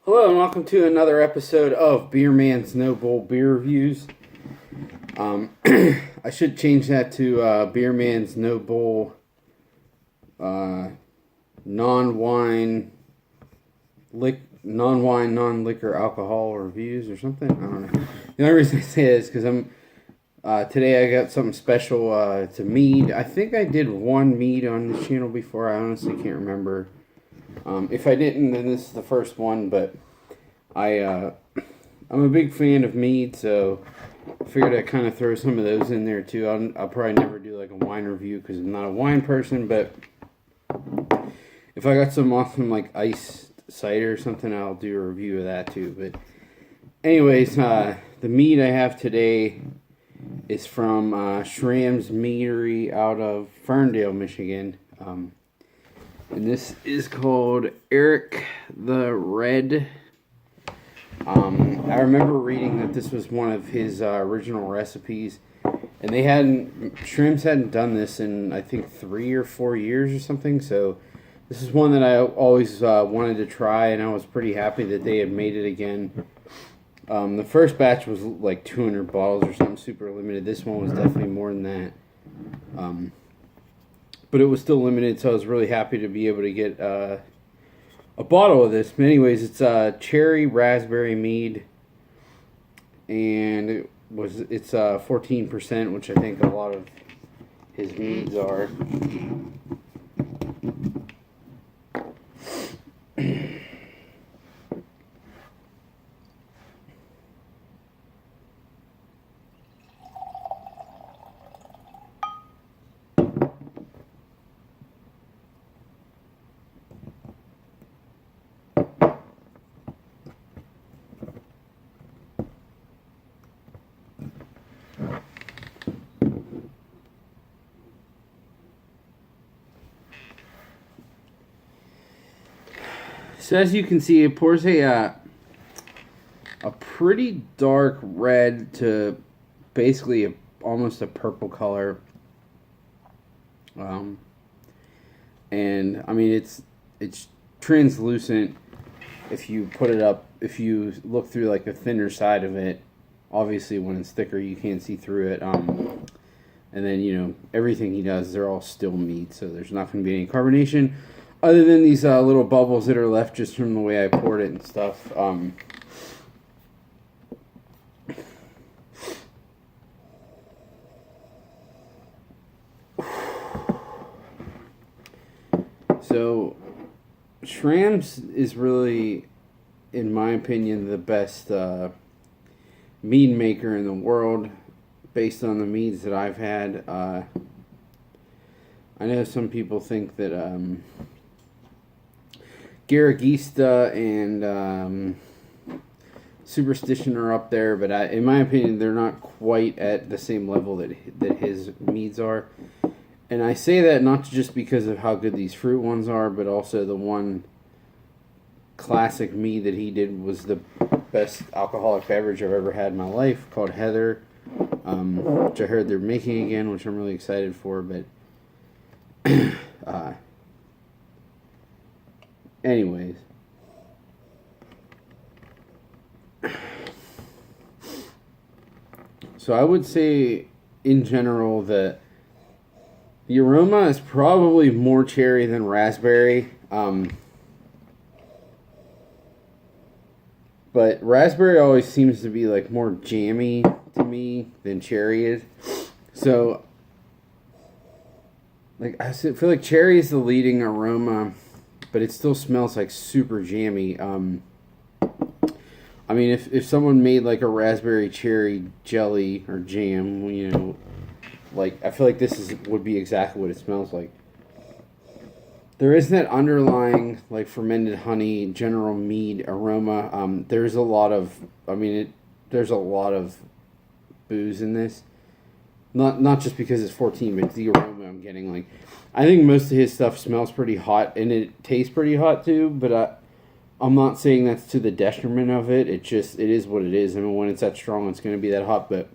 Hello and welcome to another episode of Beer Man's No Bull Beer Reviews. I should change that to Beer Man's No Bull non-wine, non-liquor alcohol reviews or something. I don't know. The only reason I say that is because today I got something special to Mead. I think I did one Mead on this channel before. I honestly can't remember. If I didn't, then this is the first one, but I'm a big fan of Mead, so I figured I'd kind of throw some of those in there too. I'll probably never do like a wine review because I'm not a wine person, but if I got some awesome like iced cider or something, I'll do a review of that too. But anyways, the Mead I have today is from Schramm's Meadery out of Ferndale, Michigan. And this is called Erik The Red. I remember reading that this was one of his original recipes, and Schramm's hadn't done this in I think 3 or 4 years or something. So this is one that I always wanted to try, and I was pretty happy that they had made it again. The first batch was like 200 bottles or something, super limited. This one was definitely more than that. But it was still limited, so I was really happy to be able to get a bottle of this. But anyways, it's cherry raspberry mead, and it's 14%, which I think a lot of his meads are. So as you can see, it pours a pretty dark red to basically almost a purple color. And I mean it's translucent if you put it up. If you look through like the thinner side of it, obviously when it's thicker you can't see through it. And then everything he does, they're all still mead, so there's not going to be any carbonation. Other than these little bubbles that are left just from the way I poured it and stuff. So, Schramm's is really, in my opinion, the best mead maker in the world, based on the meads that I've had. I know some people think that Garagista and Superstition are up there, but in my opinion, they're not quite at the same level that his meads are. And I say that not just because of how good these fruit ones are, but also the one classic mead that he did was the best alcoholic beverage I've ever had in my life, called Heather, which I heard they're making again, which I'm really excited for. But anyways, so I would say in general that the aroma is probably more cherry than raspberry. But raspberry always seems to be like more jammy to me than cherry is. So like I feel like cherry is the leading aroma, but it still smells like super jammy. I mean, if someone made like a raspberry cherry jelly or jam, like I feel like would be exactly what it smells like. There is that underlying like fermented honey, general mead aroma. There's a lot of booze in this. Not just because it's 14, but the aroma I'm getting. Like, I think most of his stuff smells pretty hot, and it tastes pretty hot too. But I'm not saying that's to the detriment of it. It is what it is. I mean, when it's that strong, it's going to be that hot. But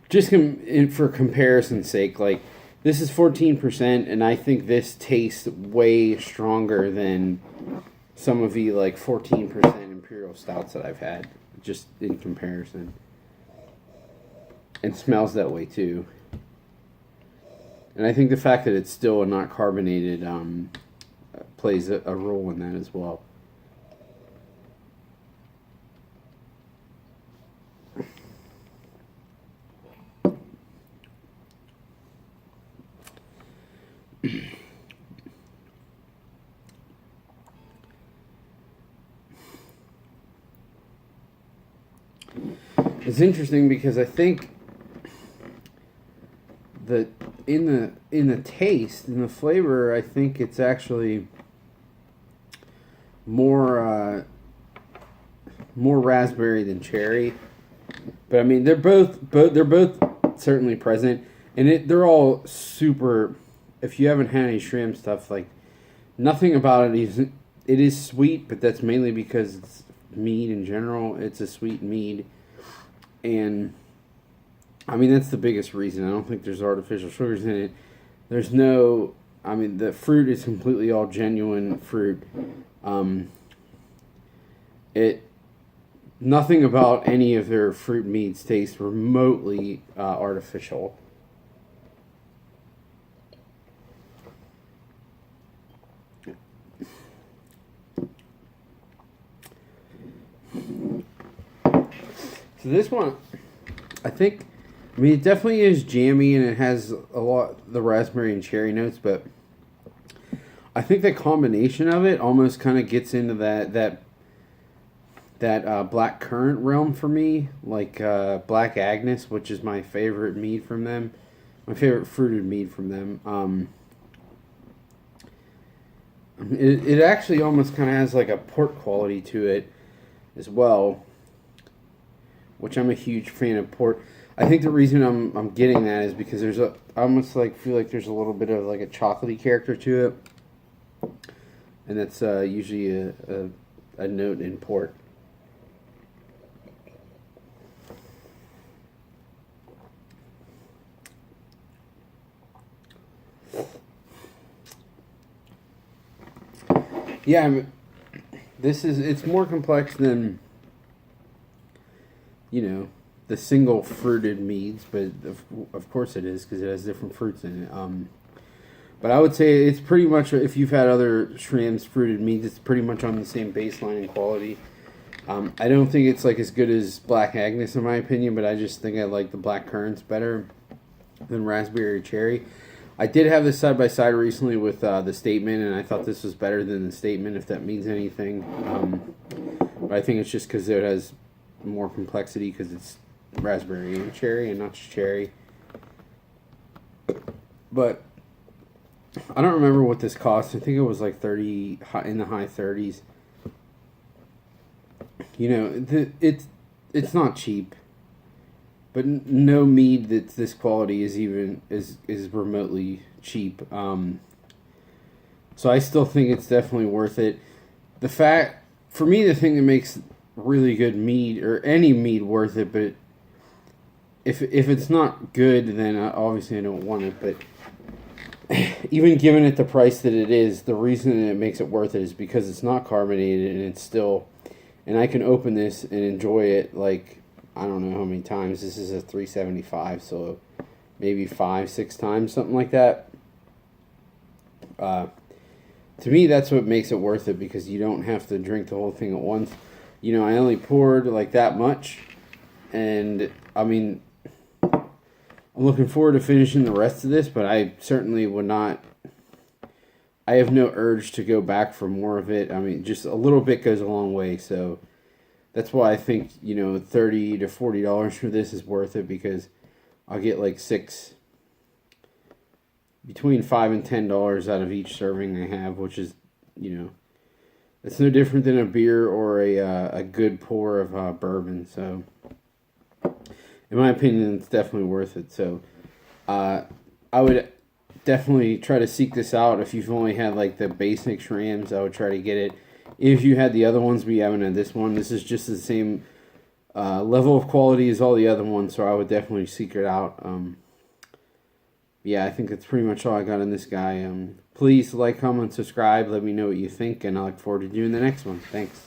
just for comparison's sake, like this is 14%, and I think this tastes way stronger than some of the like 14% imperial stouts that I've had, just in comparison. And smells that way too. And I think the fact that it's still not carbonated plays a role in that as well. It's interesting because I think that in the taste, in the flavor, I think it's actually more raspberry than cherry. But I mean, they're both certainly present, and they're all super. If you haven't had any Schramm stuff, like nothing about it is. It is sweet, but that's mainly because it's mead in general. It's a sweet mead, and I mean that's the biggest reason. I don't think there's artificial sugars in it. There's no. I mean the fruit is completely all genuine fruit. Nothing about any of their fruit meads tastes remotely artificial. So this one, I mean, it definitely is jammy and it has a lot the raspberry and cherry notes, but I think the combination of it almost kind of gets into that black currant realm for me, like Black Agnes, which is my favorite mead from them, my favorite fruited mead from them. It actually almost kind of has like a port quality to it as well, which I'm a huge fan of port. I think the reason I'm getting that is because I almost like feel like there's a little bit of like a chocolatey character to it, and that's usually a note in port. Yeah, I mean, it's more complex than, the single fruited meads, but of course it is because it has different fruits in it. But I would say it's pretty much, if you've had other Schramm's fruited meads, it's pretty much on the same baseline in quality. I don't think it's like as good as Black Agnes in my opinion, but I just think I like the black currants better than raspberry or cherry. I did have this side by side recently with the Statement, and I thought this was better than the Statement, if that means anything. But I think it's just because it has more complexity because it's raspberry and cherry and not just cherry. But I don't remember what this cost. I think it was like in the high 30s. It's not cheap. But no mead that's this quality is remotely cheap. So I still think it's definitely worth it. For me, the thing that makes really good mead or any mead worth it, but if it's not good, then obviously I don't want it. But even given it the price that it is, the reason it makes it worth it is because it's not carbonated and I can open this and enjoy it like. I don't know how many times. This is a 375, so maybe 5-6 times, something like that. To me, that's what makes it worth it because you don't have to drink the whole thing at once. I only poured like that much, and I mean, I'm looking forward to finishing the rest of this, but I certainly would not. I have no urge to go back for more of it. I mean, just a little bit goes a long way, so. That's why I think, $30 to $40 for this is worth it because I'll get like between $5 and $10 out of each serving I have, which is, it's no different than a beer or a good pour of bourbon. So, in my opinion, it's definitely worth it. So, I would definitely try to seek this out. If you've only had like the basic Schramms, I would try to get it. If you had the other ones, but you haven't had this one, this is just the same level of quality as all the other ones, so I would definitely seek it out. yeah, I think that's pretty much all I got on this guy. Please like, comment, subscribe. Let me know what you think, and I look forward to doing the next one. Thanks.